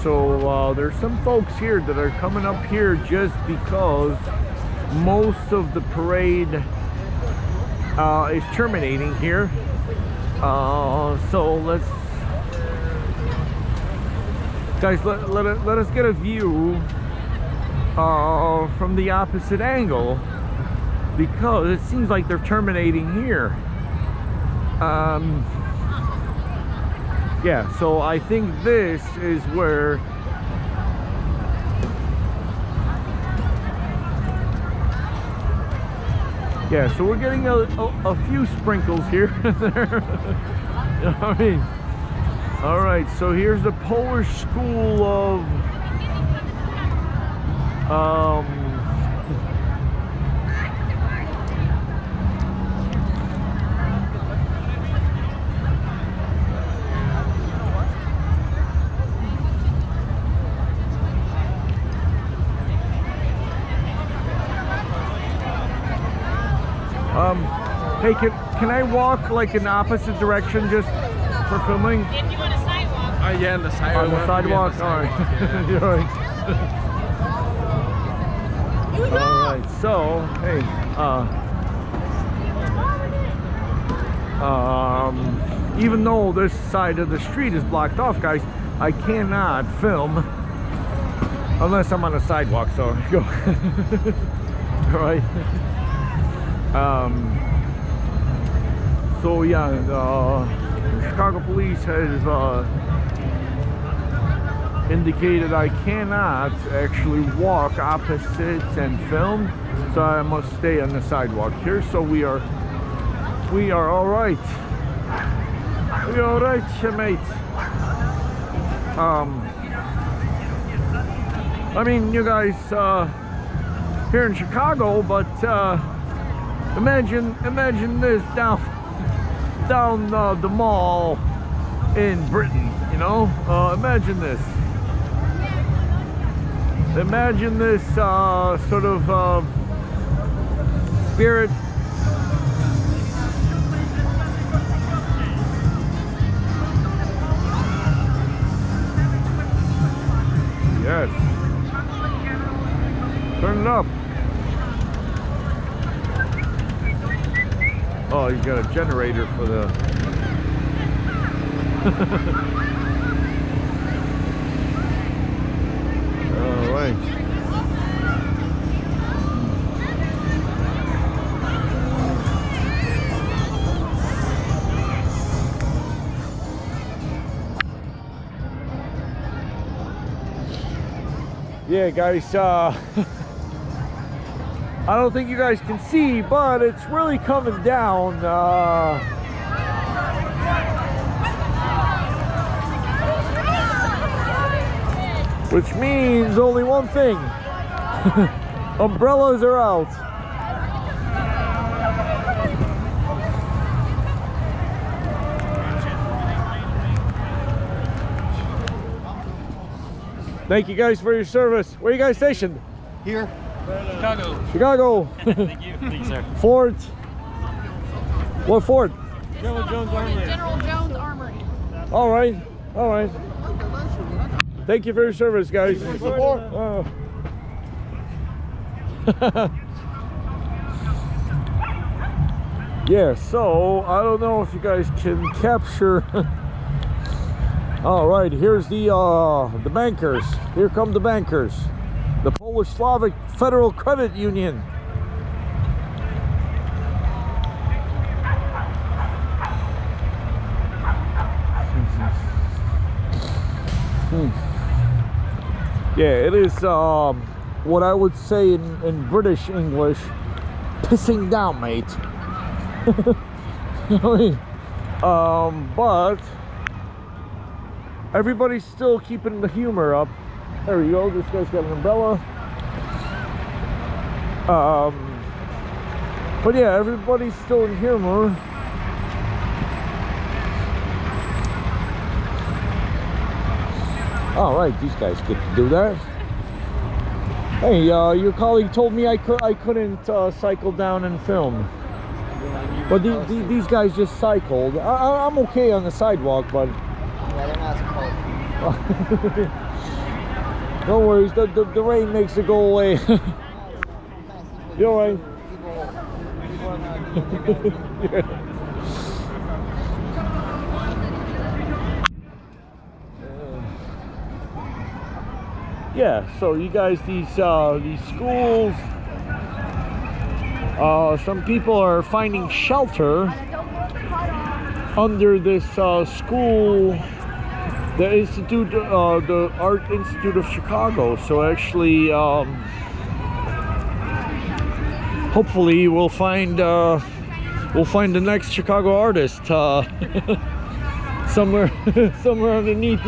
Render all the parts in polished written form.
So there's some folks here that are coming up here just because most of the parade is terminating here. So let's, guys, let us get a view from the opposite angle, because it seems like they're terminating here. Yeah, so I think this is where yeah, so we're getting a few sprinkles here and there. You know what I mean? All right, so here's the Polish school of hey, can I walk like in the opposite direction just for filming? If you want a sidewalk. Yeah, on the sidewalk. On the sidewalk? All right. Yeah. You're right. All right, so, hey, even though this side of the street is blocked off, guys, I cannot film unless I'm on a sidewalk, so go. All right. So yeah, the Chicago police has indicated I cannot actually walk opposite and film, so I must stay on the sidewalk here. So we are all right. We are all right, mate. I mean, you guys here in Chicago, but imagine this down the mall in Britain, you know. Imagine this. Imagine this sort of spirit. Yes. Turn it up. Oh, you got a generator for the all right. Yeah, guys, I don't think you guys can see, but it's really coming down. Which means only one thing. Umbrellas are out. Thank you guys for your service. Where are you guys stationed? Here. Chicago. Chicago. Thank you. Thanks, sir. Fort. What fort? General Jones Armory. General Jones Armory. All right. All right. Thank you for your service, guys. Yeah, so I don't know if you guys can capture. All right, here's the bankers. Here come the bankers. The Polish Slavic Federal Credit Union. Yeah, it is what I would say in British English, pissing down, mate. You know what I mean? But everybody's still keeping the humor up. There we go. This guy's got an umbrella. But yeah, everybody's still in humor. All right, these guys get to do that. Hey, your colleague told me I couldn't cycle down and film. But these guys just cycled. I'm okay on the sidewalk, but Yeah, they're not supposed to. No worries, the rain makes it go away. You alright? Yeah, so you guys, these schools, some people are finding shelter under this school, the Institute, the Art Institute of Chicago. So actually, hopefully we'll find the next Chicago artist somewhere somewhere underneath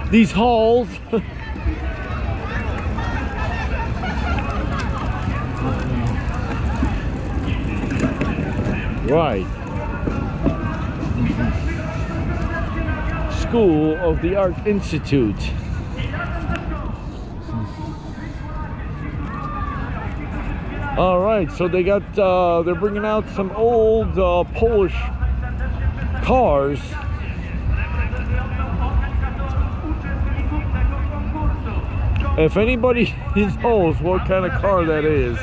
these halls. Right. School of the Art Institute. All right, so they got they're bringing out some old Polish cars. If anybody knows what kind of car that is,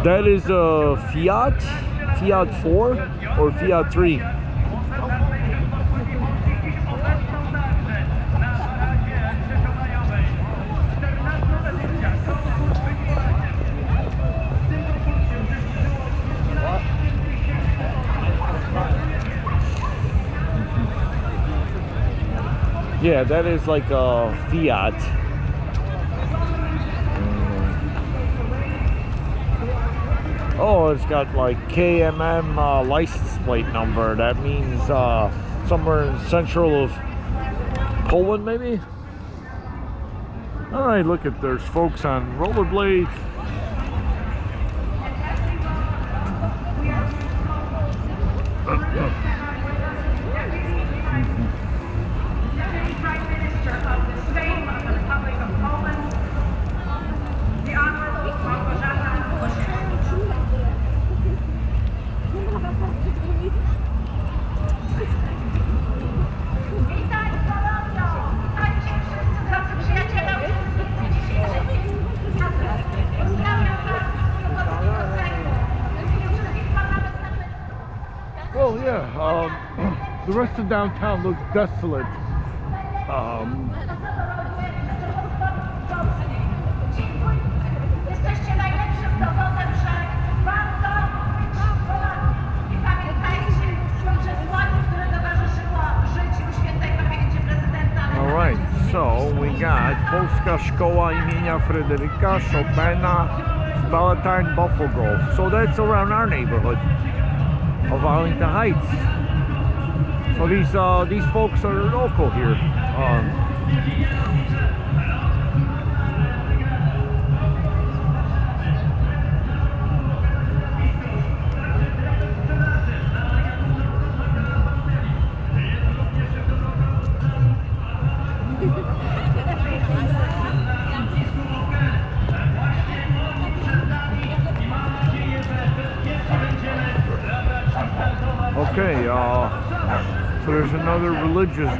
that is a Fiat 4 or Fiat 3. Yeah, that is like a Fiat. Oh, it's got like KMM license plate number. That means somewhere in central of Poland, maybe. All right, look at there's folks on rollerblades. Well, yeah, the rest of downtown looks desolate. Alright, so we got Polska Szkoła imienia Fryderyka Chopina, Valentine Buffalo Grove. So that's around our neighborhood of Arlington Heights. So these folks are local here. Okay, so there's another religious